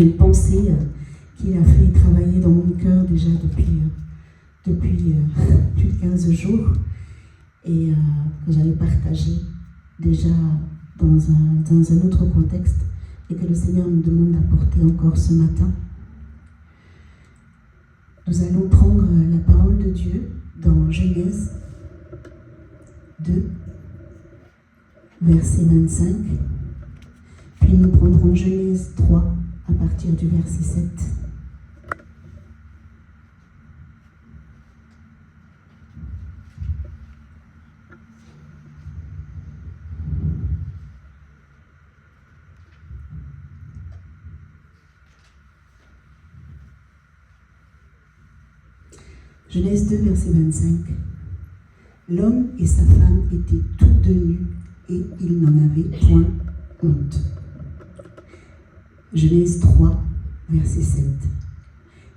une pensée qu'il a fait travailler dans mon cœur déjà depuis plus de 15 jours et que j'avais partagé déjà dans un autre contexte et que le Seigneur nous demande d'apporter encore ce matin. Nous allons prendre la parole de Dieu dans Genèse 2, verset 25, puis nous prendrons Genèse 3 à partir du verset 7. Genèse 2, verset 25. L'homme et sa femme étaient tous deux nus et ils n'en avaient point honte. Genèse 3, verset 7.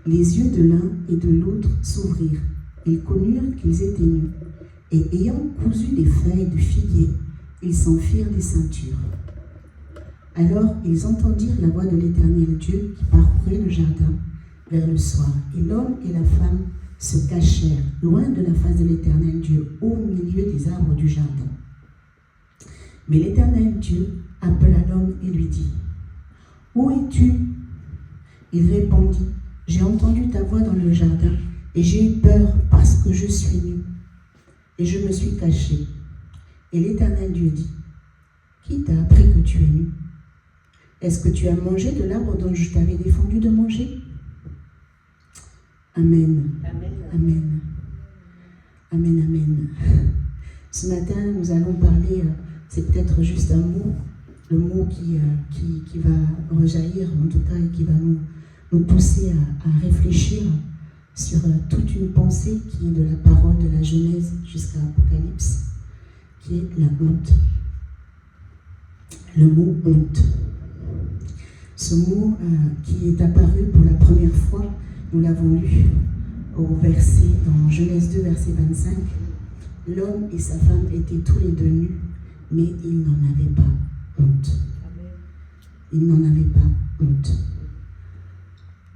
Les yeux de l'un et de l'autre s'ouvrirent. Ils connurent qu'ils étaient nus. Et ayant cousu des feuilles de figuier, ils s'en firent des ceintures. Alors ils entendirent la voix de l'Éternel Dieu qui parcourait le jardin vers le soir. Et l'homme et la femme se cachèrent loin de la face de l'Éternel Dieu, au milieu des arbres du jardin. Mais l'Éternel Dieu appela l'homme et lui dit : « Où es-tu » Il répondit : « J'ai entendu ta voix dans le jardin, et j'ai eu peur parce que je suis nu, et je me suis caché. » Et l'Éternel Dieu dit : « Qui t'a appris que tu es nu ? Est-ce que tu as mangé de l'arbre dont je t'avais défendu de manger ? » Amen. Amen. Amen. Amen, amen. Ce matin, nous allons parler, c'est peut-être juste un mot, le mot qui va rejaillir, en tout cas, et qui va nous pousser à réfléchir sur toute une pensée qui est de la parole de la Genèse jusqu'à l'Apocalypse, qui est la honte. Le mot honte. Ce mot qui est apparu pour la première fois, nous l'avons lu au verset, dans Genèse 2, verset 25. L'homme et sa femme étaient tous les deux nus, mais ils n'en avaient pas honte. Ils n'en avaient pas honte.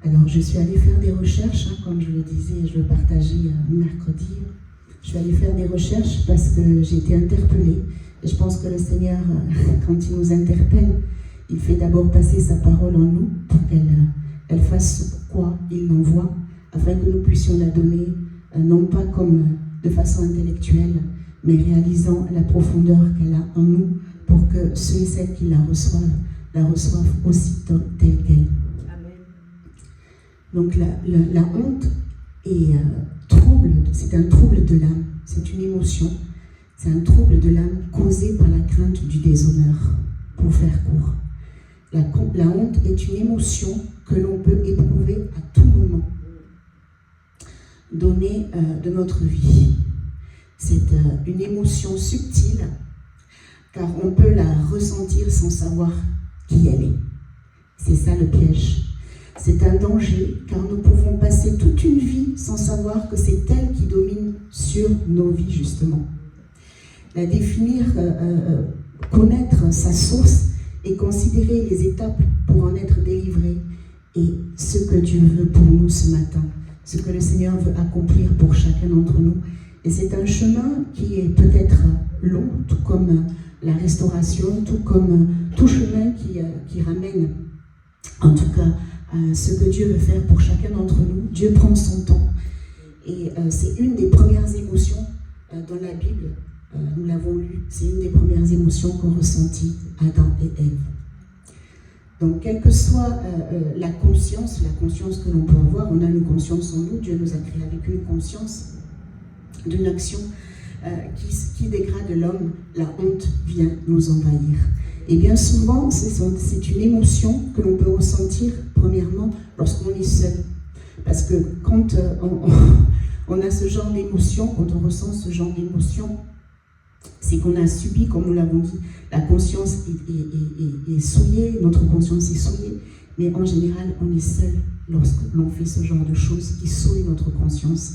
Alors, je suis allée faire des recherches, comme je le disais, je le partageais mercredi. Je suis allée faire des recherches parce que j'ai été interpellée. Et je pense que le Seigneur, quand il nous interpelle, il fait d'abord passer sa parole en nous pour qu'elle fasse ce pourquoi il l'envoie, afin que nous puissions la donner, non pas comme de façon intellectuelle, mais réalisant la profondeur qu'elle a en nous, pour que ceux et celles qui la reçoivent aussi telle qu'elle. Donc la honte est c'est un trouble de l'âme, c'est une émotion, c'est un trouble de l'âme causé par la crainte du déshonneur, pour faire court. La honte est une émotion que l'on peut éprouver à tout moment donné de notre vie. C'est une émotion subtile, car on peut la ressentir sans savoir qui elle est. C'est ça le piège. C'est un danger, car nous pouvons passer toute une vie sans savoir que c'est elle qui domine sur nos vies, justement. La définir, connaître sa source et considérer les étapes pour en être délivré, et ce que Dieu veut pour nous ce matin, ce que le Seigneur veut accomplir pour chacun d'entre nous. Et c'est un chemin qui est peut-être long, tout comme la restauration, tout comme tout chemin qui ramène, en tout cas, ce que Dieu veut faire pour chacun d'entre nous. Dieu prend son temps. Et c'est une des premières émotions dans la Bible, nous l'avons lu, c'est une des premières émotions qu'ont ressenties Adam et Ève. Donc, quelle que soit la conscience que l'on peut avoir, on a une conscience en nous, Dieu nous a créés avec une conscience d'une action qui dégrade l'homme, la honte vient nous envahir. Et bien souvent, c'est une émotion que l'on peut ressentir, premièrement, lorsqu'on est seul. Parce que quand on a ce genre d'émotion, quand on ressent ce genre d'émotion, c'est qu'on a subi, comme nous l'avons dit, la conscience est souillée, notre conscience est souillée, mais en général, on est seul lorsque l'on fait ce genre de choses qui souillent notre conscience.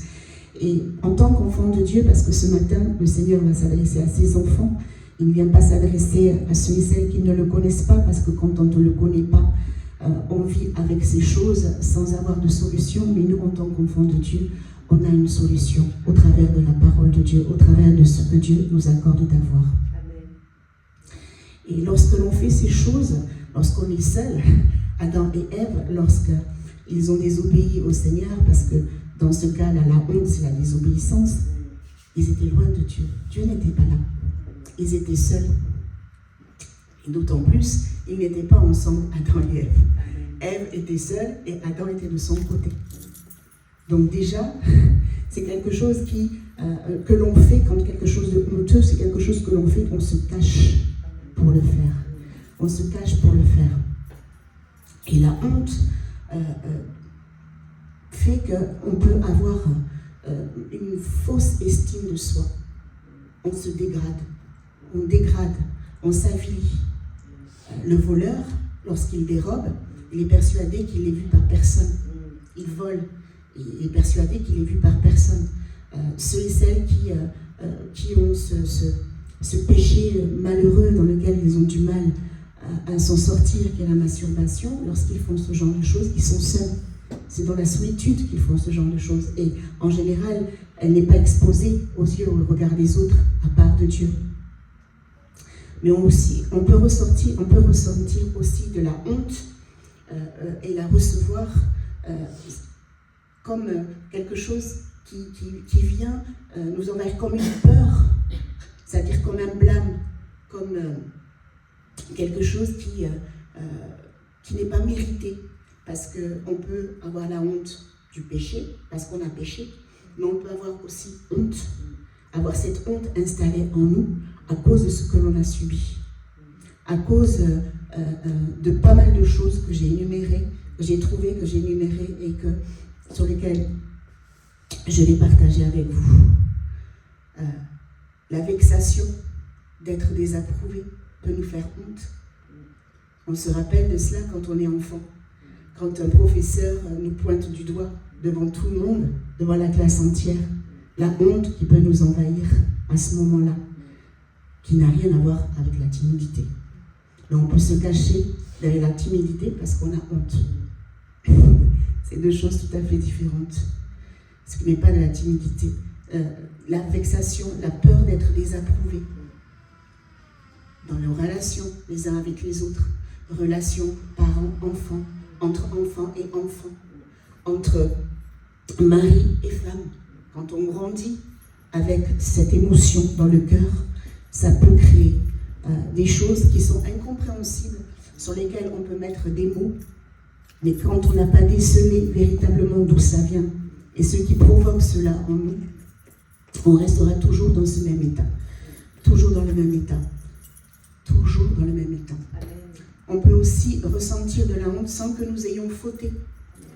Et en tant qu'enfant de Dieu, parce que ce matin, le Seigneur va s'adresser à ses enfants, il ne vient pas s'adresser à ceux et celles qui ne le connaissent pas, parce que quand on ne le connaît pas, on vit avec ces choses sans avoir de solution, mais nous, en tant qu'enfants de Dieu, on a une solution au travers de la parole de Dieu, au travers de ce que Dieu nous accorde d'avoir. Et lorsque l'on fait ces choses, lorsqu'on est seul, Adam et Ève, lorsqu'ils ont désobéi au Seigneur, parce que dans ce cas-là, la honte, c'est la désobéissance, ils étaient loin de Dieu. Dieu n'était pas là. Ils étaient seuls. Et d'autant plus, ils n'étaient pas ensemble, Adam et Ève. Ève était seule et Adam était de son côté. Donc déjà, c'est quelque chose que l'on fait quand quelque chose de honteux, c'est quelque chose que l'on fait, on se cache pour le faire. On se cache pour le faire. Et la honte fait qu'on peut avoir une fausse estime de soi. On se dégrade, on s'avilit. Le voleur, lorsqu'il dérobe, il est persuadé qu'il est vu par personne. Il vole, il est persuadé qu'il est vu par personne. Ceux et celles qui ont ce péché malheureux dans lequel ils ont du mal à s'en sortir, qui est la masturbation, lorsqu'ils font ce genre de choses, ils sont seuls. C'est dans la solitude qu'ils font ce genre de choses. Et en général, elle n'est pas exposée aux yeux ou au regard des autres, à part de Dieu. Mais on peut ressentir aussi de la honte et la recevoir comme quelque chose qui vient nous envahir comme une peur, c'est-à-dire comme un blâme, comme quelque chose qui n'est pas mérité, parce qu'on peut avoir la honte du péché, parce qu'on a péché, mais on peut avoir aussi honte, avoir cette honte installée en nous à cause de ce que l'on a subi, à cause de pas mal de choses que j'ai énumérées, que j'ai trouvées, que j'ai énumérées et sur lesquelles je vais partager avec vous. La vexation d'être désapprouvé peut nous faire honte. On se rappelle de cela quand on est enfant. Quand un professeur nous pointe du doigt devant tout le monde, devant la classe entière, la honte qui peut nous envahir à ce moment-là, qui n'a rien à voir avec la timidité. Mais on peut se cacher derrière la timidité parce qu'on a honte. C'est deux choses tout à fait différentes. Ce qui n'est pas de la timidité. La vexation, la peur d'être désapprouvé dans nos relations les uns avec les autres, relations parents-enfants, entre enfants et enfants, entre mari et femme. Quand on grandit avec cette émotion dans le cœur, ça peut créer des choses qui sont incompréhensibles, sur lesquelles on peut mettre des mots, mais quand on n'a pas décelé véritablement d'où ça vient, et ce qui provoque cela en nous, on restera toujours dans ce même état. Toujours dans le même état. Toujours dans le même état. On peut aussi ressentir de la honte sans que nous ayons fauté,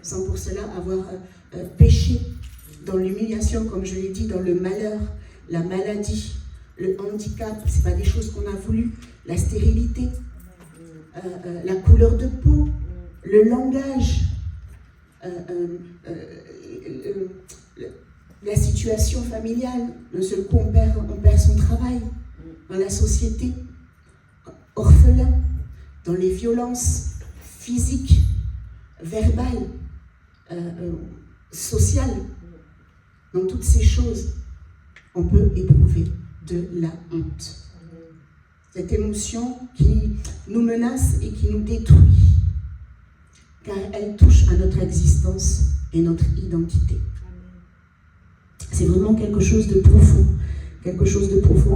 sans pour cela avoir péché dans l'humiliation, comme je l'ai dit, dans le malheur, la maladie, le handicap, ce n'est pas des choses qu'on a voulu, la stérilité, la couleur de peau, le langage, la situation familiale. D'un seul coup, on perd son travail, dans la société, orphelin, dans les violences physiques, verbales, sociales. Dans toutes ces choses, on peut éprouver de la honte. Cette émotion qui nous menace et qui nous détruit, car elle touche à notre existence et notre identité. C'est vraiment quelque chose de profond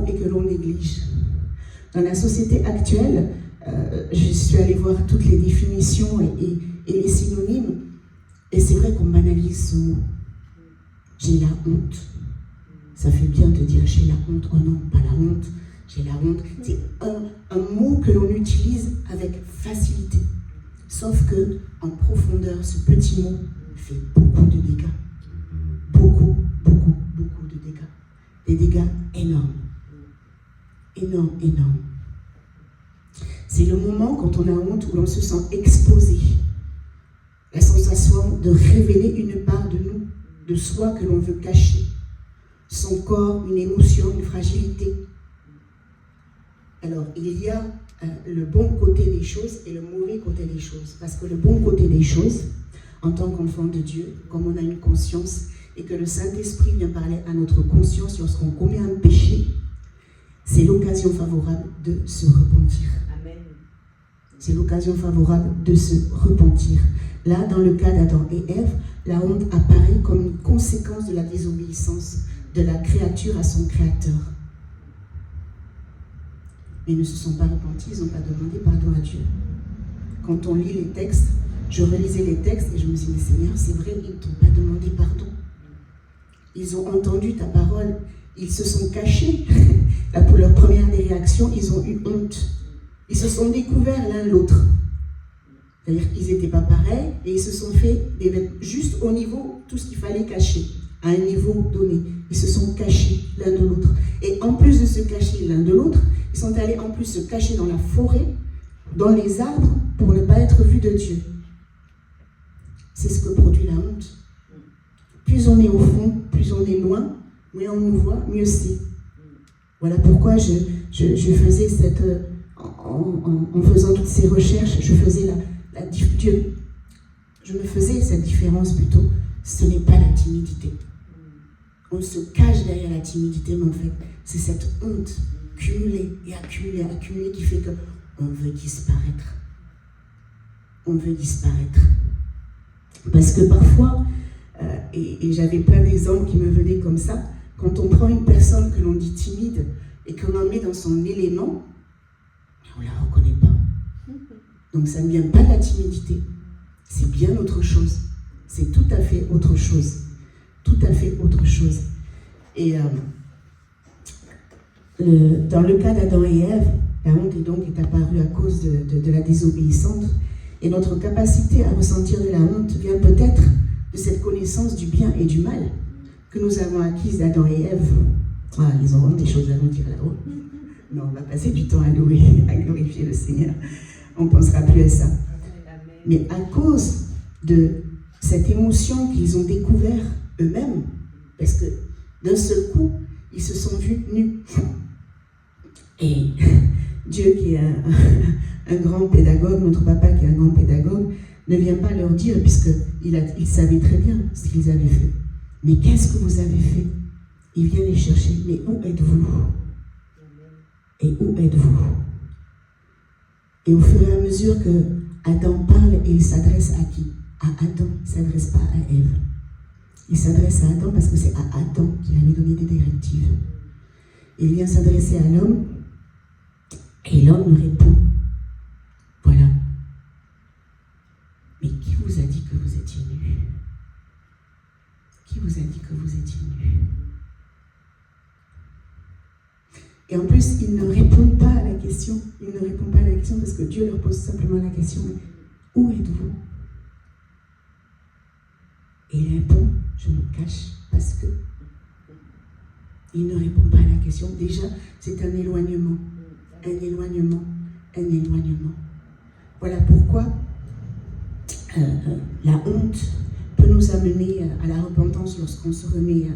et que l'on néglige. Dans la société actuelle, je suis allée voir toutes les définitions et les synonymes, et c'est vrai qu'on banalise ce mot. J'ai la honte. Ça fait bien de dire j'ai la honte. Oh non, pas la honte. J'ai la honte. C'est un mot que l'on utilise avec facilité. Sauf que, en profondeur, ce petit mot fait beaucoup de dégâts. Beaucoup de dégâts. Des dégâts énormes. Énormes. C'est le moment, quand on a honte, où l'on se sent exposé. La sensation de révéler une part de nous, de soi que l'on veut cacher. Son corps, une émotion, une fragilité. Alors, il y a le bon côté des choses et le mauvais côté des choses. Parce que le bon côté des choses, en tant qu'enfant de Dieu, comme on a une conscience et que le Saint-Esprit vient parler à notre conscience lorsqu'on commet un péché, c'est l'occasion favorable de se repentir. Amen. C'est l'occasion favorable de se repentir. Là, dans le cas d'Adam et Ève, la honte apparaît comme une conséquence de la désobéissance de la créature à son créateur. Mais ils ne se sont pas repentis, ils n'ont pas demandé pardon à Dieu. Quand on lit les textes, je relisais les textes et je me suis dit, Seigneur, c'est vrai, ils ne t'ont pas demandé pardon. Ils ont entendu ta parole, ils se sont cachés. Là, pour leur première des réactions, ils ont eu honte. Ils se sont découverts l'un l'autre. C'est-à-dire qu'ils n'étaient pas pareils et ils se sont fait des vêtements juste au niveau, tout ce qu'il fallait cacher, à un niveau donné. Ils se sont cachés l'un de l'autre. Et en plus de se cacher l'un de l'autre, ils sont allés en plus se cacher dans la forêt, dans les arbres, pour ne pas être vus de Dieu. C'est ce que produit la honte. Plus on est au fond, plus on est loin, moins on nous voit, mieux c'est. Voilà pourquoi je faisais cette... En faisant toutes ces recherches, je me faisais cette différence plutôt. Ce n'est pas la timidité. On se cache derrière la timidité, mais en fait, c'est cette honte cumulée et accumulée qui fait qu'on veut disparaître. On veut disparaître. Parce que parfois, et j'avais plein d'exemples qui me venaient comme ça, quand on prend une personne que l'on dit timide et qu'on en met dans son élément, on ne la reconnaît pas. Donc ça ne vient pas de la timidité, c'est bien autre chose. C'est tout à fait autre chose. Tout à fait autre chose. Et dans le cas d'Adam et Ève, la honte est apparue à cause de la désobéissance. Et notre capacité à ressentir de la honte vient peut-être de cette connaissance du bien et du mal que nous avons acquise d'Adam et Ève. Ah, ils auront des choses à nous dire là-haut. Non, on va passer du temps à glorifier le Seigneur. On ne pensera plus à ça. Mais à cause de cette émotion qu'ils ont découvert eux-mêmes, parce que d'un seul coup, ils se sont vus nus. Et Dieu, qui est un grand pédagogue, notre papa qui est un grand pédagogue, ne vient pas leur dire, puisqu'il savait très bien ce qu'ils avaient fait. Mais qu'est-ce que vous avez fait? Il vient les chercher. Mais où êtes-vous? Et où êtes-vous? Et au fur et à mesure que Adam parle, et il s'adresse à qui? À Adam, il ne s'adresse pas à Ève. Il s'adresse à Adam parce que c'est à Adam qu'il avait donné des directives. Il vient s'adresser à l'homme, et l'homme lui répond, voilà. Mais qui vous a dit que vous étiez nus? Qui vous a dit que vous étiez nus? Et en plus, il ne répond pas à la question. Il ne répond pas à la question parce que Dieu leur pose simplement la question, mais où êtes-vous? Et il répond, je me cache parce que. Il ne répond pas à la question. Déjà, c'est un éloignement. Un éloignement. Un éloignement. Voilà pourquoi la honte peut nous amener à la repentance lorsqu'on se remet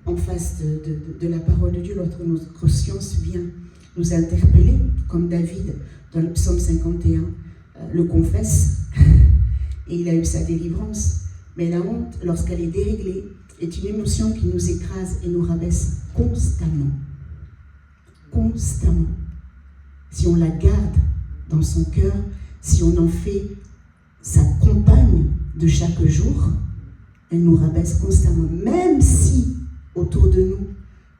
en face de la parole de Dieu, lorsque notre conscience vient nous interpeller, comme David dans le psaume 51 le confesse, et il a eu sa délivrance. Mais la honte, lorsqu'elle est déréglée, est une émotion qui nous écrase et nous rabaisse constamment. Constamment. Si on la garde dans son cœur, si on en fait sa compagne de chaque jour, elle nous rabaisse constamment. Même si autour de nous,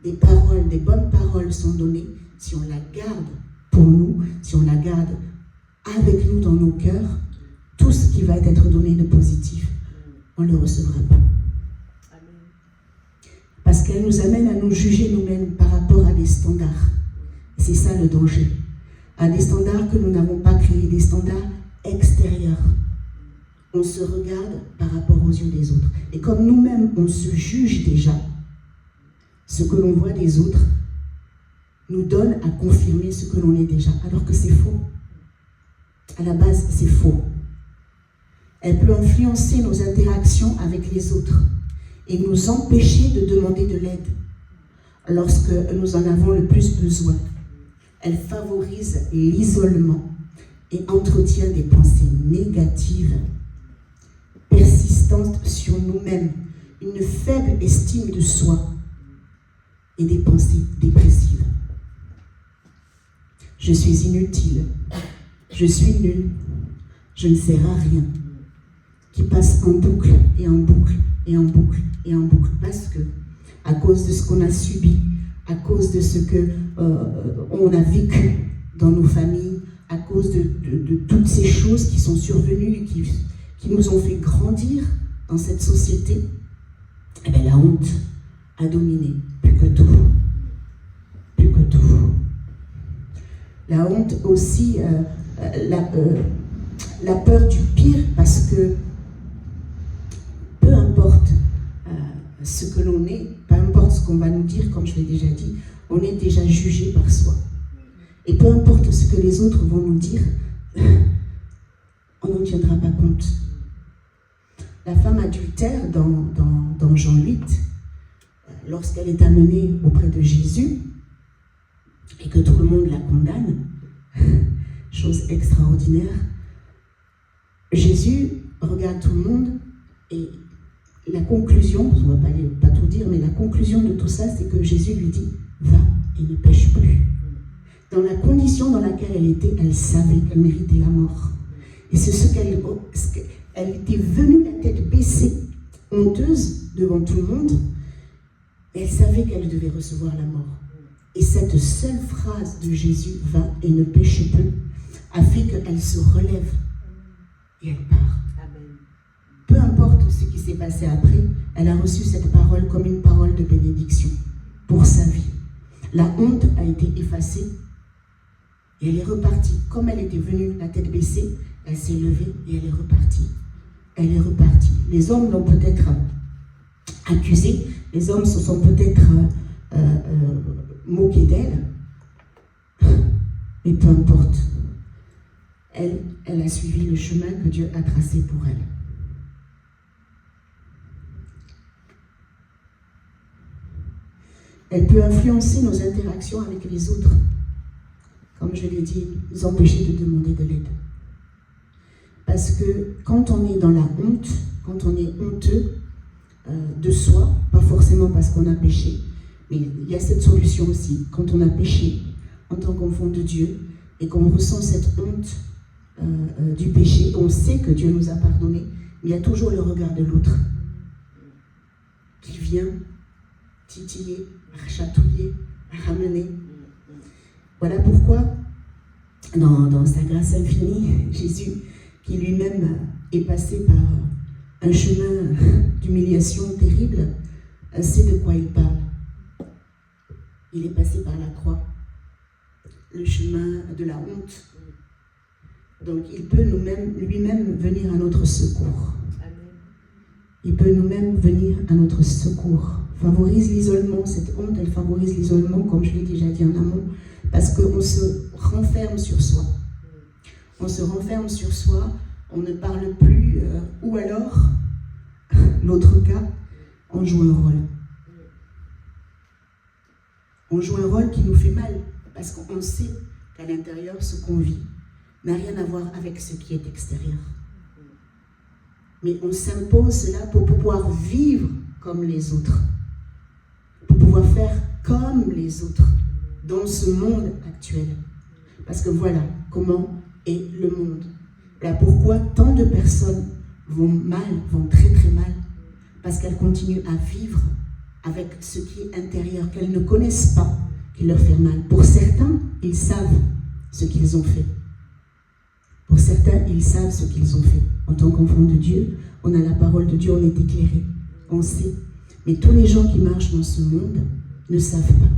des paroles, des bonnes paroles sont données, si on la garde pour nous, si on la garde avec nous dans nos cœurs, tout ce qui va être donné de positif, on ne le recevra pas. Parce qu'elle nous amène à nous juger nous-mêmes par rapport à des standards. Et c'est ça le danger. À des standards que nous n'avons pas créés, des standards extérieurs. On se regarde par rapport aux yeux des autres. Et comme nous-mêmes, on se juge déjà, ce que l'on voit des autres nous donne à confirmer ce que l'on est déjà, alors que c'est faux. À la base, c'est faux. Elle peut influencer nos interactions avec les autres et nous empêcher de demander de l'aide lorsque nous en avons le plus besoin. elle favorise l'isolement et entretient des pensées négatives, persistantes sur nous-mêmes, une faible estime de soi et des pensées dépressives. Je suis inutile, je suis nul, je ne sers à rien, qui passe en boucle et en boucle et en boucle et en boucle, parce que à cause de ce qu'on a subi, à cause de ce que on a vécu dans nos familles, à cause de toutes ces choses qui sont survenues et qui nous ont fait grandir dans cette société, eh bien, la honte a dominé plus que tout. Plus que tout. La honte aussi, la peur du pire, parce que peu importe ce que l'on est, peu importe ce qu'on va nous dire, comme je l'ai déjà dit, on est déjà jugé par soi. Et peu importe ce que les autres vont nous dire, on n'en tiendra pas compte. La femme adultère dans Jean 8, lorsqu'elle est amenée auprès de Jésus et que tout le monde la condamne, chose extraordinaire, Jésus regarde tout le monde et la conclusion, on ne va pas tout dire, mais la conclusion de tout ça, c'est que Jésus lui dit « Va et ne pêche plus ». Dans la condition dans laquelle elle était, elle savait qu'elle méritait la mort. Et c'est ce qu'elle était venue la tête baissée, honteuse devant tout le monde, et elle savait qu'elle devait recevoir la mort. Et cette seule phrase de Jésus, « Va et ne pêche plus », a fait qu'elle se relève et elle part. Peu importe ce qui s'est passé après, elle a reçu cette parole comme une parole de bénédiction pour sa vie. La honte a été effacée et elle est repartie. Comme elle était venue la tête baissée, elle s'est levée et elle est repartie. Elle est repartie. Les hommes l'ont peut-être accusée, les hommes se sont peut-être moqués d'elle, mais peu importe. Elle a suivi le chemin que Dieu a tracé pour elle. Elle peut influencer nos interactions avec les autres. Comme je l'ai dit, nous empêcher de demander de l'aide. Parce que quand on est dans la honte, quand on est honteux de soi, pas forcément parce qu'on a péché, mais il y a cette solution aussi. Quand on a péché en tant qu'enfant de Dieu et qu'on ressent cette honte du péché, on sait que Dieu nous a pardonné, mais il y a toujours le regard de l'autre qui vient titiller, chatouiller, ramener. Voilà pourquoi, dans sa grâce infinie, Jésus, qui lui-même est passé par un chemin d'humiliation terrible, sait de quoi il parle. Il est passé par la croix, le chemin de la honte. Donc il peut lui-même venir à notre secours. Il peut nous-mêmes venir à notre secours. Favorise l'isolement, cette honte, elle favorise l'isolement, comme je l'ai déjà dit en amont, parce qu'on se renferme sur soi. On se renferme sur soi, on ne parle plus, ou alors, l'autre cas, on joue un rôle. On joue un rôle qui nous fait mal, parce qu'on sait qu'à l'intérieur, ce qu'on vit n'a rien à voir avec ce qui est extérieur. Mais on s'impose cela pour pouvoir vivre comme les autres, pour pouvoir faire comme les autres dans ce monde actuel. Parce que voilà comment est le monde. Voilà pourquoi tant de personnes vont mal, vont très très mal, parce qu'elles continuent à vivre avec ce qui est intérieur, qu'elles ne connaissent pas, qui leur fait mal. Pour certains, ils savent ce qu'ils ont fait. Pour certains, ils savent ce qu'ils ont fait. En tant qu'enfants de Dieu, on a la parole de Dieu, on est éclairé, on sait. Mais tous les gens qui marchent dans ce monde ne savent pas,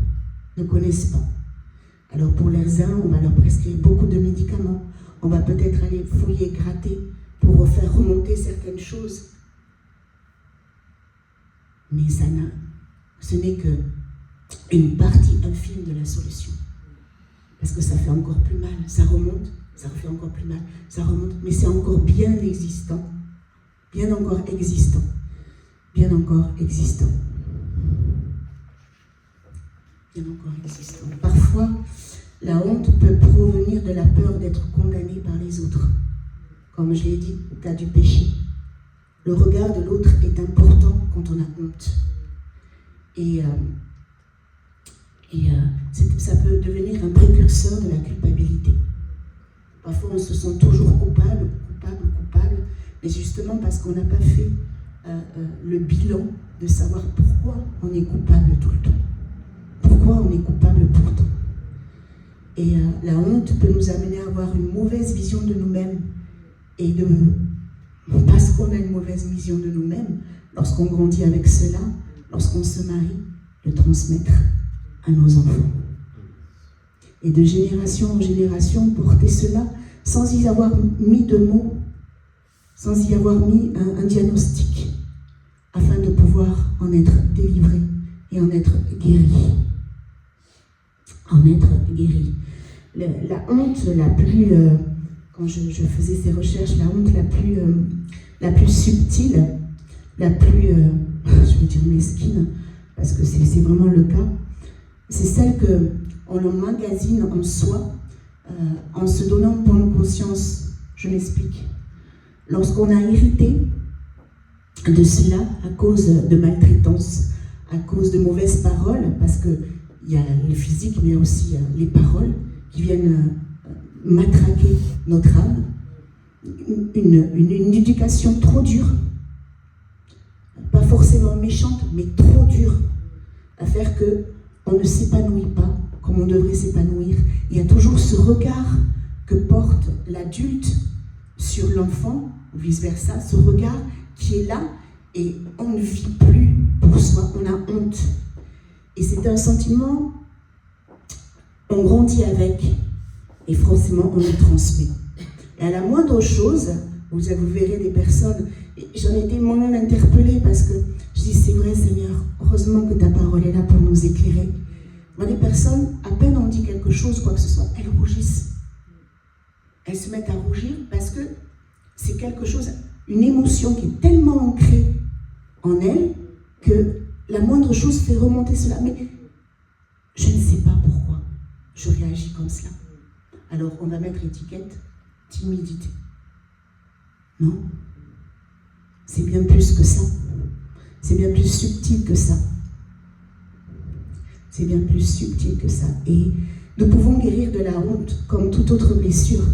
ne connaissent pas. Alors pour les uns, on va leur prescrire beaucoup de médicaments. On va peut-être aller fouiller, gratter pour faire remonter certaines choses. Mais ce n'est qu'une partie infime de la solution. Parce que ça fait encore plus mal, ça remonte. Ça fait encore plus mal, ça remonte, mais c'est encore bien existant, bien encore existant, bien encore existant, bien encore existant. Parfois, La honte peut provenir de la peur d'être condamné par les autres. Comme je l'ai dit, au cas du péché. Le regard de l'autre est important quand on a honte. Et ça peut devenir un précurseur de la culpabilité. Parfois, on se sent toujours coupable, mais justement parce qu'on n'a pas fait le bilan de savoir pourquoi on est coupable tout le temps. Pourquoi on est coupable pourtant. Et la honte peut nous amener à avoir une mauvaise vision de nous-mêmes. Et parce qu'on a une mauvaise vision de nous-mêmes, lorsqu'on grandit avec cela, lorsqu'on se marie, le transmettre à nos enfants. Et de génération en génération, porter cela sans y avoir mis de mots, sans y avoir mis un diagnostic, afin de pouvoir en être délivré et en être guéri. En être guéri. La honte la plus, quand je faisais ces recherches, la honte la plus subtile, la plus, je vais dire mesquine, parce que c'est vraiment le cas, c'est celle qu'on emmagasine en soi en se donnant bonne conscience. Je m'explique. Lorsqu'on a hérité de cela à cause de maltraitance, à cause de mauvaises paroles, parce qu'il y a le physique, mais aussi les paroles qui viennent matraquer notre âme, une éducation trop dure, pas forcément méchante, mais trop dure, à faire qu'on ne s'épanouit pas comme on devrait s'épanouir. Il y a toujours ce regard que porte l'adulte sur l'enfant, ou vice-versa, ce regard qui est là, et on ne vit plus pour soi, on a honte. Et c'est un sentiment, on grandit avec, et forcément on le transmet. Et à la moindre chose, vous verrez des personnes, et j'en ai été moi-même interpellée parce que je dis, c'est vrai Seigneur, heureusement que ta parole est là pour nous éclairer. Moi, des personnes, à peine on dit quelque chose, quoi que ce soit, elles rougissent. Elles se mettent à rougir parce que c'est quelque chose, une émotion qui est tellement ancrée en elles que la moindre chose fait remonter cela. Mais je ne sais pas pourquoi je réagis comme cela. Alors on va mettre étiquette timidité. Non, c'est bien plus que ça. C'est bien plus subtil que ça. C'est bien plus subtil que ça. Et nous pouvons guérir de la honte comme toute autre blessure.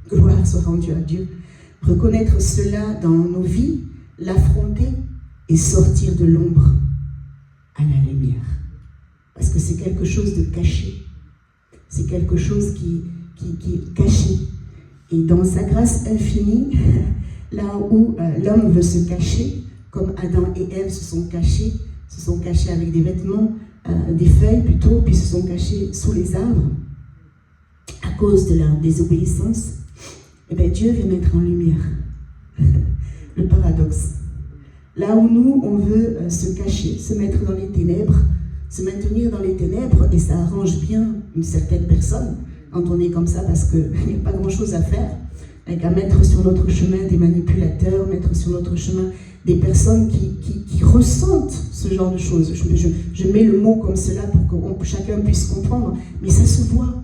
Gloire soit rendue à Dieu. Reconnaître cela dans nos vies, l'affronter et sortir de l'ombre à la lumière. Parce que c'est quelque chose de caché. C'est quelque chose qui est caché. Et dans sa grâce infinie, là où l'homme veut se cacher, comme Adam et Ève se sont cachés avec des vêtements, des feuilles plutôt, puis se sont cachés sous les arbres, à cause de leur désobéissance, et bien Dieu vient mettre en lumière le paradoxe. Là où nous, on veut se cacher, se mettre dans les ténèbres, se maintenir dans les ténèbres, et ça arrange bien une certaine personne, quand on est comme ça, parce qu'il n'y a pas grand-chose à faire, avec à mettre sur notre chemin des manipulateurs, mettre sur notre chemin des personnes qui ressentent ce genre de choses. Je mets le mot comme cela pour que chacun puisse comprendre, mais ça se voit.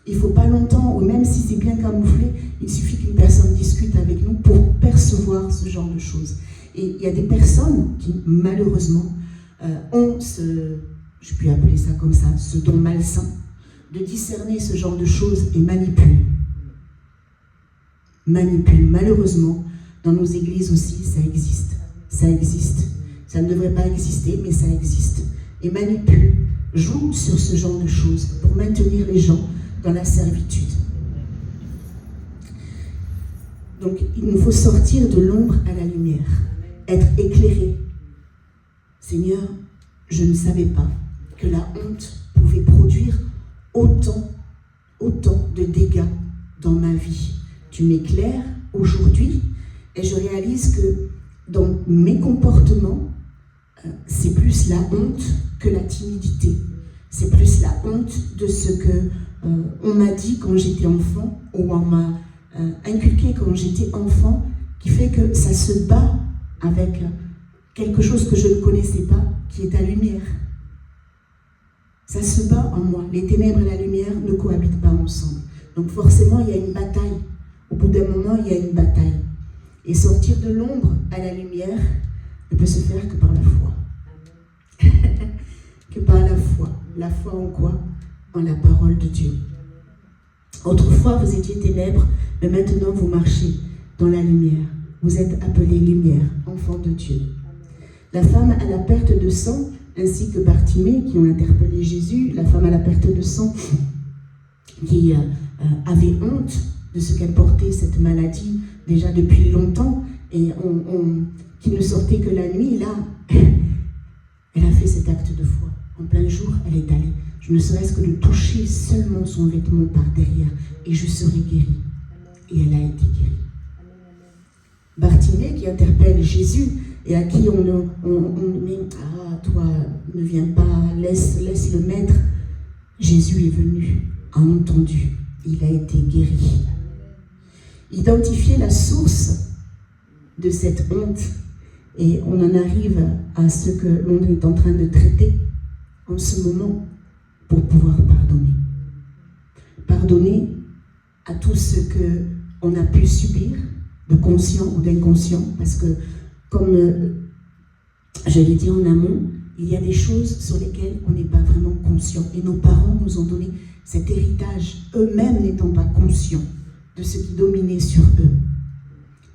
Il ne faut pas longtemps, ou même si c'est bien camouflé, il suffit qu'une personne discute avec nous pour percevoir ce genre de choses. Et il y a des personnes qui, malheureusement, ont je peux appeler ça comme ça, ce don malsain, de discerner ce genre de choses et manipulent. Malheureusement, dans nos églises aussi, ça existe. Ça existe. Ça ne devrait pas exister, mais ça existe. Et manipule, joue sur ce genre de choses pour maintenir les gens dans la servitude. Donc, il nous faut sortir de l'ombre à la lumière, être éclairé. Seigneur, je ne savais pas que la honte pouvait produire autant de dégâts dans ma vie. Tu m'éclaires aujourd'hui et je réalise que dans mes comportements, c'est plus la honte que la timidité. C'est plus la honte de ce que on m'a dit quand j'étais enfant, ou on m'a inculqué quand j'étais enfant, qui fait que ça se bat avec quelque chose que je ne connaissais pas, qui est ta lumière. Ça se bat en moi. Les ténèbres et la lumière ne cohabitent pas ensemble. Donc forcément, il y a une bataille. Au bout d'un moment, il y a une bataille. Et sortir de l'ombre à la lumière ne peut se faire que par la foi. Que par la foi. La foi en quoi? En la parole de Dieu. Autrefois, vous étiez ténèbres, mais maintenant vous marchez dans la lumière. Vous êtes appelés lumière, enfants de Dieu. La femme à la perte de sang, ainsi que Bartimée, qui ont interpellé Jésus, la femme à la perte de sang, qui avait honte de ce qu'elle portait, cette maladie, déjà depuis longtemps, et qui ne sortait que la nuit, là, elle a fait cet acte de foi. En plein jour, elle est allée. Je ne serais-ce que de toucher seulement son vêtement par derrière, et je serai guérie. Et elle a été guérie. Bartimée qui interpelle Jésus, et à qui on met « Ah, toi, ne viens pas, laisse le maître ». Jésus est venu, a entendu, il a été guéri. Identifier la source de cette honte, et on en arrive à ce que l'on est en train de traiter en ce moment pour pouvoir pardonner. Pardonner à tout ce qu'on a pu subir, de conscient ou d'inconscient, parce que, comme je l'ai dit en amont, il y a des choses sur lesquelles on n'est pas vraiment conscient. Et nos parents nous ont donné cet héritage, eux-mêmes n'étant pas conscients de ce qui dominait sur eux.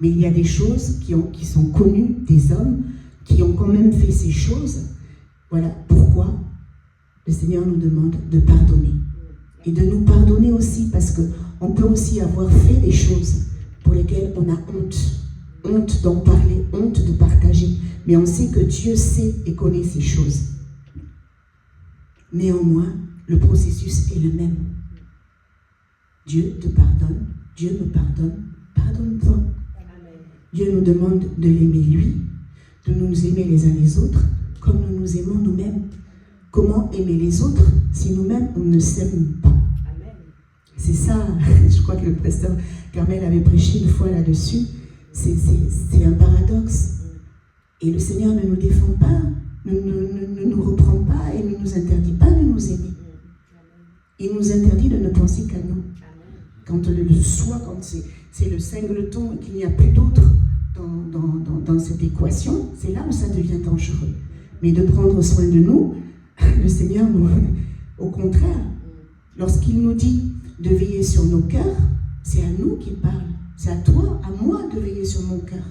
Mais il y a des choses qui sont connues des hommes, qui ont quand même fait ces choses. Voilà pourquoi le Seigneur nous demande de pardonner. Et de nous pardonner aussi, parce qu'on peut aussi avoir fait des choses pour lesquelles on a honte. Honte d'en parler, honte de partager. Mais on sait que Dieu sait et connaît ces choses. Néanmoins, le processus est le même. Dieu te pardonne, Dieu me pardonne, pardonne-toi. Dieu nous demande de l'aimer lui, de nous aimer les uns les autres, comme nous nous aimons nous-mêmes. Comment aimer les autres si nous-mêmes on ne s'aime pas? C'est ça, je crois que le pasteur Carmel avait prêché une fois là-dessus. C'est un paradoxe. Et le Seigneur ne nous défend pas, ne nous reprend pas et ne nous interdit pas de nous aimer. Il nous interdit de ne penser qu'à nous. Quand le soi, quand c'est le singleton et qu'il n'y a plus d'autre dans cette équation, c'est là où ça devient dangereux. Mais de prendre soin de nous, le Seigneur, au contraire, lorsqu'il nous dit de veiller sur nos cœurs, c'est à nous qu'il parle. C'est à toi, à moi de veiller sur mon cœur.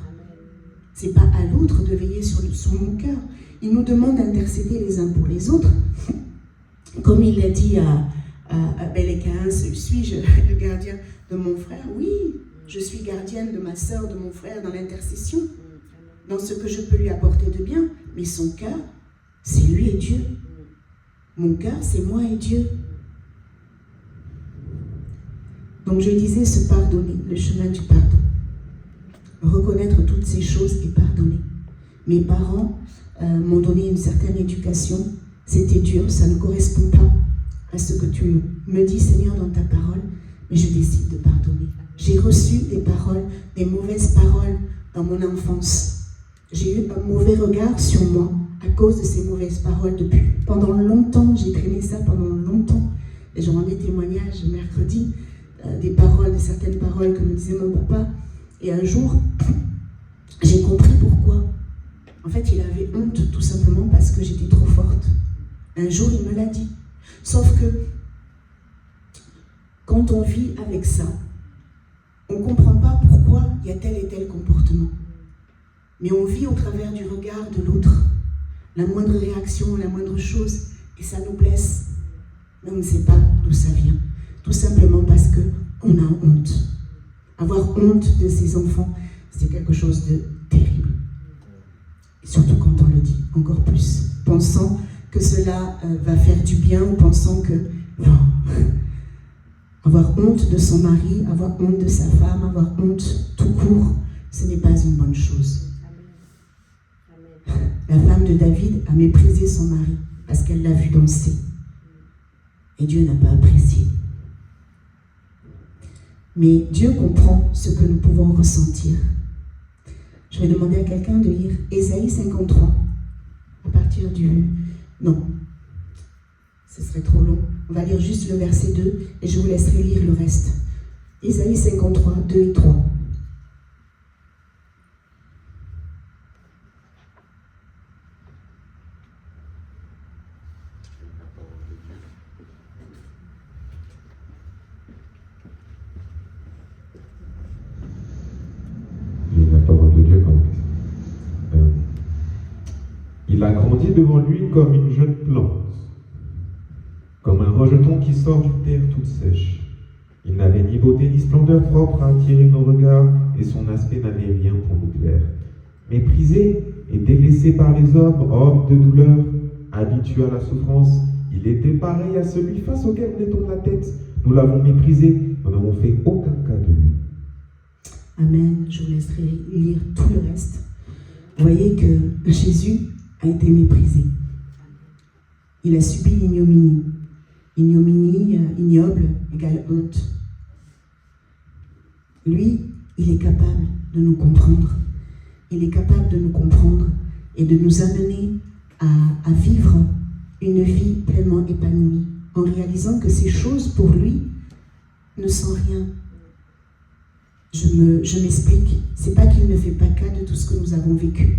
C'est pas à l'autre de veiller sur mon cœur. Il nous demande d'intercéder les uns pour les autres. Comme il l'a dit à Bellécain, suis-je le gardien de mon frère? Oui, je suis gardienne de ma sœur, de mon frère, dans l'intercession, dans ce que je peux lui apporter de bien. Mais son cœur, c'est lui et Dieu. Mon cœur, c'est moi et Dieu. Donc je disais se pardonner, le chemin du pardon. Reconnaître toutes ces choses et pardonner. Mes parents m'ont donné une certaine éducation. C'était dur, ça ne correspond pas à ce que tu me dis, Seigneur, dans ta parole, mais je décide de pardonner. J'ai reçu des paroles, des mauvaises paroles dans mon enfance. J'ai eu un mauvais regard sur moi à cause de ces mauvaises paroles pendant longtemps. J'ai traîné ça pendant longtemps. Et je rendais témoignage mercredi de certaines paroles que me disait mon papa. Et un jour, j'ai compris pourquoi. En fait, il avait honte tout simplement parce que j'étais trop forte. Un jour, il me l'a dit. Sauf que, quand on vit avec ça, on ne comprend pas pourquoi il y a tel et tel comportement. Mais on vit au travers du regard de l'autre. La moindre réaction, la moindre chose, et ça nous blesse. Mais on ne sait pas d'où ça vient. Tout simplement parce qu'on a honte. Avoir honte de ses enfants, c'est quelque chose de terrible. Et surtout quand on le dit, encore plus. Pensant que cela va faire du bien, ou pensant que... Non. Avoir honte de son mari, avoir honte de sa femme, avoir honte tout court, ce n'est pas une bonne chose. La femme de David a méprisé son mari parce qu'elle l'a vu danser. Et Dieu n'a pas apprécié. Mais Dieu comprend ce que nous pouvons ressentir. Je vais demander à quelqu'un de lire Ésaïe 53, à partir du... Non. Ce serait trop long. On va lire juste le verset 2 et je vous laisserai lire le reste. Isaïe 53, 2 et 3. Il a grandi devant lui comme une jeune plante, comme un rejeton qui sort d'une terre toute sèche. Il n'avait ni beauté ni splendeur propre à attirer nos regards, et son aspect n'avait rien pour nous plaire. Méprisé et délaissé par les hommes, homme de douleur, habitué à la souffrance, il était pareil à celui face auquel on détourne la tête. Nous l'avons méprisé, nous n'avons fait aucun cas de lui. Amen. Je vous laisserai lire tout le reste. Vous voyez que Jésus a été méprisé. Il a subi l'ignominie. Ignominie, ignoble, égale honte. Lui, il est capable de nous comprendre. Il est capable de nous comprendre et de nous amener à vivre une vie pleinement épanouie, en réalisant que ces choses, pour lui, ne sont rien. Je m'explique. C'est pas qu'il ne fait pas cas de tout ce que nous avons vécu.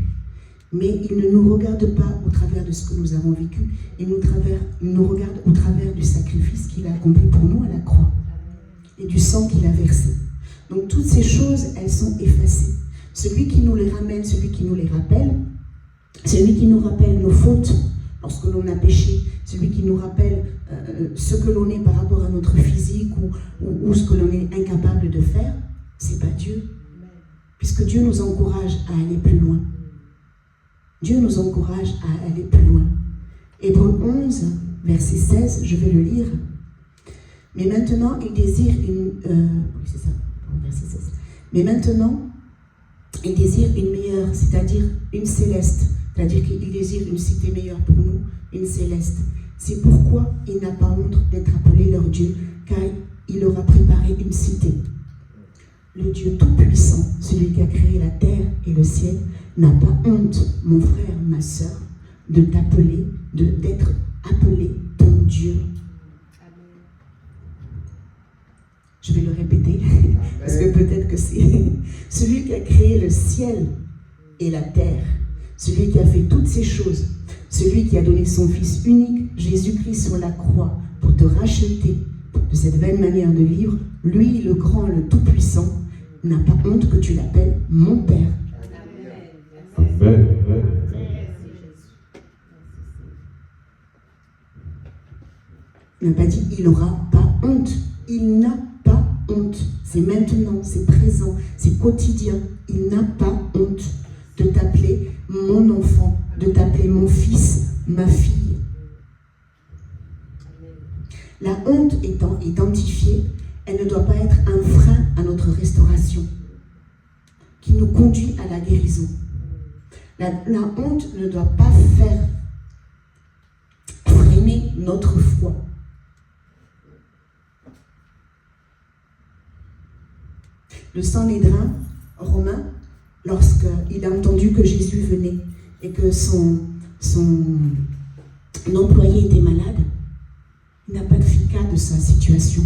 Mais il ne nous regarde pas au travers de ce que nous avons vécu. Il nous regarde au travers du sacrifice qu'il a accompli pour nous à la croix. Et du sang qu'il a versé. Donc toutes ces choses, elles sont effacées. Celui qui nous les ramène, celui qui nous les rappelle, celui qui nous rappelle nos fautes lorsque l'on a péché, celui qui nous rappelle ce que l'on est par rapport à notre physique ou ce que l'on est incapable de faire, c'est pas Dieu. Puisque Dieu nous encourage à aller plus loin. Dieu nous encourage à aller plus loin. Hébreux 11, verset 16, je vais le lire. Mais maintenant, il désire verset 16. Mais maintenant, il désire une meilleure, c'est-à-dire une céleste. C'est-à-dire qu'il désire une cité meilleure pour nous, une céleste. C'est pourquoi il n'a pas honte d'être appelé leur Dieu, car il leur a préparé une cité. Le Dieu Tout-Puissant, celui qui a créé la terre et le ciel, n'a pas honte, mon frère, ma sœur, d'être appelé ton Dieu. Je vais le répéter, parce que peut-être que c'est celui qui a créé le ciel et la terre, celui qui a fait toutes ces choses, celui qui a donné son Fils unique, Jésus-Christ, sur la croix, pour te racheter de cette vaine manière de vivre. Lui, le grand, le Tout-Puissant, n'a pas honte que tu l'appelles mon Père. Amen. Il n'a pas dit il n'aura pas honte. Il n'a pas honte. C'est maintenant, c'est présent, c'est quotidien. Il n'a pas honte de t'appeler mon enfant, de t'appeler mon fils, ma fille. La honte étant identifiée, elle ne doit pas être un frein à notre restauration qui nous conduit à la guérison. La honte ne doit pas faire freiner notre foi. Le Sanhédrin romain, lorsqu'il a entendu que Jésus venait et que son employé était malade, il n'a pas fait cas de sa situation.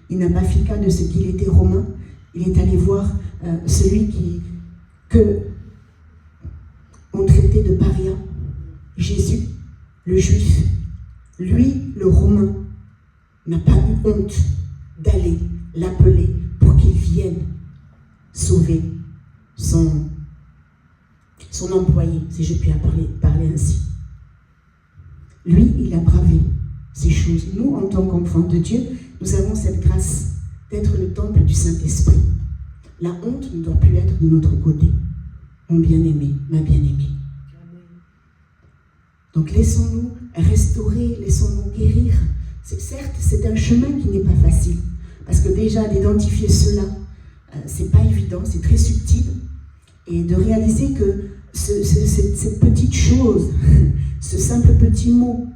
Il n'a pas fait cas de ce qu'il était romain. Il est allé voir celui que on traitait de paria, Jésus, le juif. Lui, le romain, n'a pas eu honte d'aller l'appeler pour qu'il vienne sauver son employé, si je puis parler ainsi. Lui, il a bravé ces choses. Nous, en tant qu'enfants de Dieu, nous avons cette grâce d'être le temple du Saint-Esprit. La honte ne doit plus être de notre côté. Mon bien-aimé, ma bien-aimée. Donc laissons-nous restaurer, laissons-nous guérir. Certes, c'est un chemin qui n'est pas facile. Parce que déjà, d'identifier cela, c'est pas évident, c'est très subtil. Et de réaliser que cette petite chose, ce simple petit mot,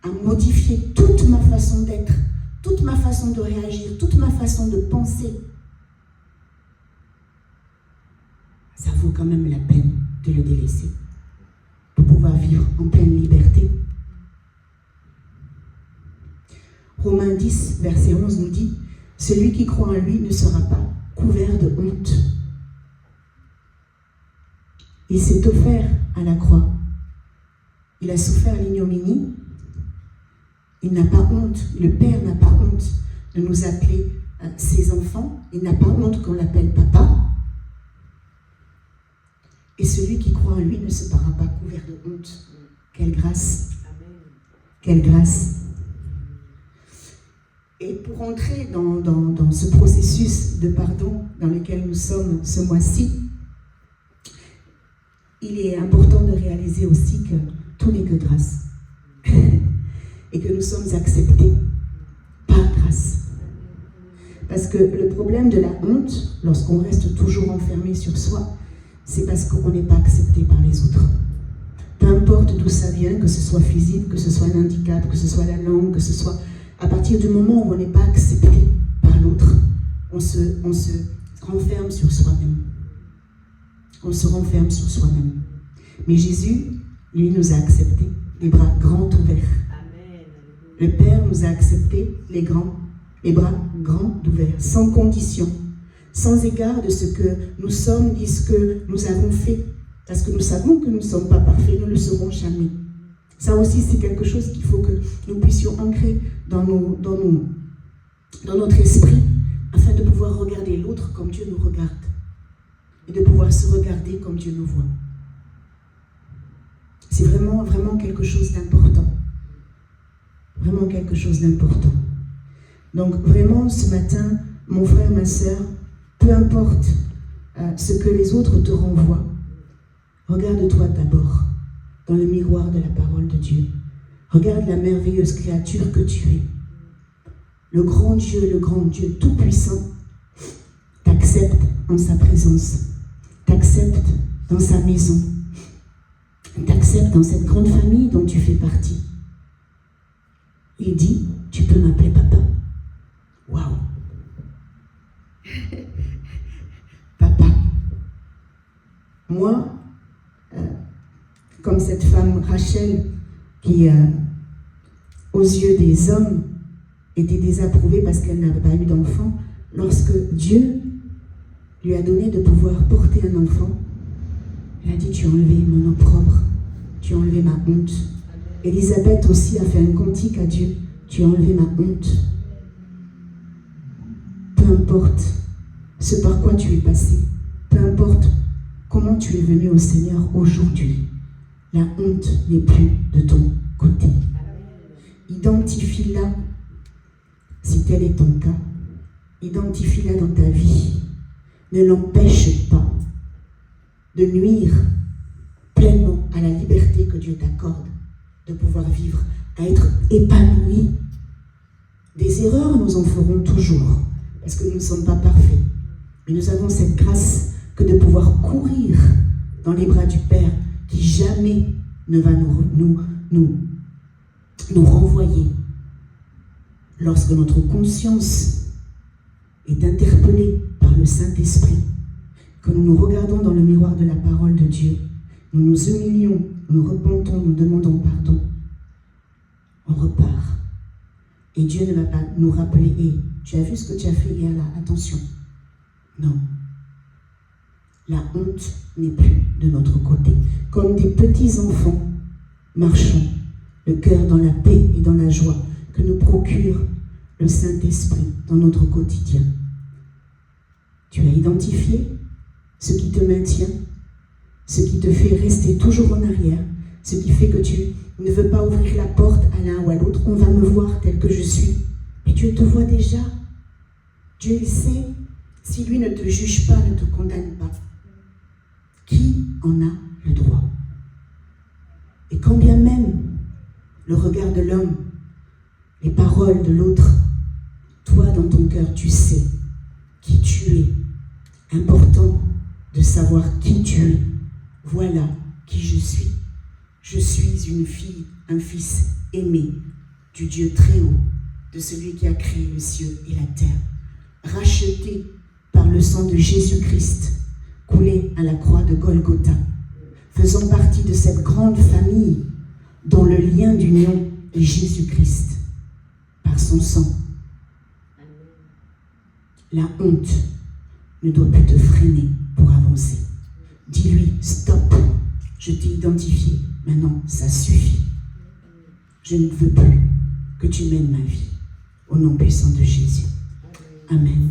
a modifié toute ma façon d'être, toute ma façon de réagir, toute ma façon de penser. Ça vaut quand même la peine de le délaisser pour pouvoir vivre en pleine liberté. Romains 10, verset 11 nous dit « Celui qui croit en lui ne sera pas couvert de honte. » Il s'est offert à la croix. Il a souffert l'ignominie. Il n'a pas honte. Le Père n'a pas honte de nous appeler ses enfants. Il n'a pas honte qu'on l'appelle papa. Et celui qui croit en lui ne sera pas couvert de honte. Quelle grâce! Quelle grâce! Et pour entrer dans ce processus de pardon dans lequel nous sommes ce mois-ci, il est important de réaliser aussi que tout n'est que grâce. Et que nous sommes acceptés par grâce. Parce que le problème de la honte, lorsqu'on reste toujours enfermé sur soi, c'est parce qu'on n'est pas accepté par les autres. Peu importe d'où ça vient, que ce soit physique, que ce soit un handicap, que ce soit la langue, que ce soit... À partir du moment où on n'est pas accepté par l'autre, on se renferme sur soi-même. On se renferme sur soi-même. Mais Jésus, lui, nous a acceptés, les bras grands ouverts. Amen. Le Père nous a acceptés, les bras grands ouverts, sans condition, sans égard de ce que nous sommes, ni ce que nous avons fait. Parce que nous savons que nous ne sommes pas parfaits, nous ne le serons jamais. Ça aussi, c'est quelque chose qu'il faut que nous puissions ancrer dans notre esprit, afin de pouvoir regarder l'autre comme Dieu nous regarde. Et de pouvoir se regarder comme Dieu nous voit. C'est vraiment, vraiment quelque chose d'important. Vraiment quelque chose d'important. Donc vraiment, ce matin, mon frère, ma sœur, peu importe ce que les autres te renvoient, regarde-toi d'abord dans le miroir de la parole de Dieu. Regarde la merveilleuse créature que tu es. Le grand Dieu tout-puissant, t'accepte en sa présence, t'accepte dans sa maison, t'accepte dans cette grande famille dont tu fais partie. Il dit, tu peux m'appeler papa. Waouh! Papa. Moi, comme cette femme Rachel qui, aux yeux des hommes, était désapprouvée parce qu'elle n'avait pas eu d'enfant, lorsque Dieu lui a donné de pouvoir porter un enfant, elle a dit, tu as enlevé mon opprobre, tu as enlevé ma honte. Élisabeth aussi a fait un cantique à Dieu, tu as enlevé ma honte. Peu importe ce par quoi tu es passé, peu importe comment tu es venu au Seigneur aujourd'hui, la honte n'est plus de ton côté. Identifie-la, si tel est ton cas. Identifie-la dans ta vie. Ne l'empêche pas de nuire pleinement à la liberté que Dieu t'accorde de pouvoir vivre, à être épanoui. Des erreurs, nous en ferons toujours, parce que nous ne sommes pas parfaits. Mais nous avons cette grâce que de pouvoir courir dans les bras du Père, qui jamais ne va nous renvoyer. Lorsque notre conscience est interpellée par le Saint-Esprit, que nous nous regardons dans le miroir de la parole de Dieu, nous nous humilions, nous repentons, nous demandons pardon, on repart. Et Dieu ne va pas nous rappeler, hey, tu as vu ce que tu as fait hier là, attention. Non. La honte n'est plus de notre côté. Comme des petits enfants, marchons, le cœur dans la paix et dans la joie que nous procure le Saint-Esprit dans notre quotidien. Tu as identifié ce qui te maintient, ce qui te fait rester toujours en arrière, ce qui fait que tu ne veux pas ouvrir la porte à l'un ou à l'autre. On va me voir tel que je suis. Mais Dieu te voit déjà. Dieu il sait, si lui ne te juge pas, ne te condamne pas. Qui en a le droit? Et quand bien même le regard de l'homme, les paroles de l'autre, toi dans ton cœur, tu sais qui tu es. Important de savoir qui tu es. Voilà qui je suis. Je suis une fille, un fils aimé du Dieu très haut, de celui qui a créé le ciel et la terre, racheté par le sang de Jésus-Christ, coulé à la croix de Golgotha, faisant partie de cette grande famille dont le lien d'union est Jésus-Christ. Par son sang. La honte ne doit plus te freiner pour avancer. Dis-lui, stop, je t'ai identifié, maintenant ça suffit. Je ne veux plus que tu mènes ma vie. Au nom puissant de Jésus. Amen.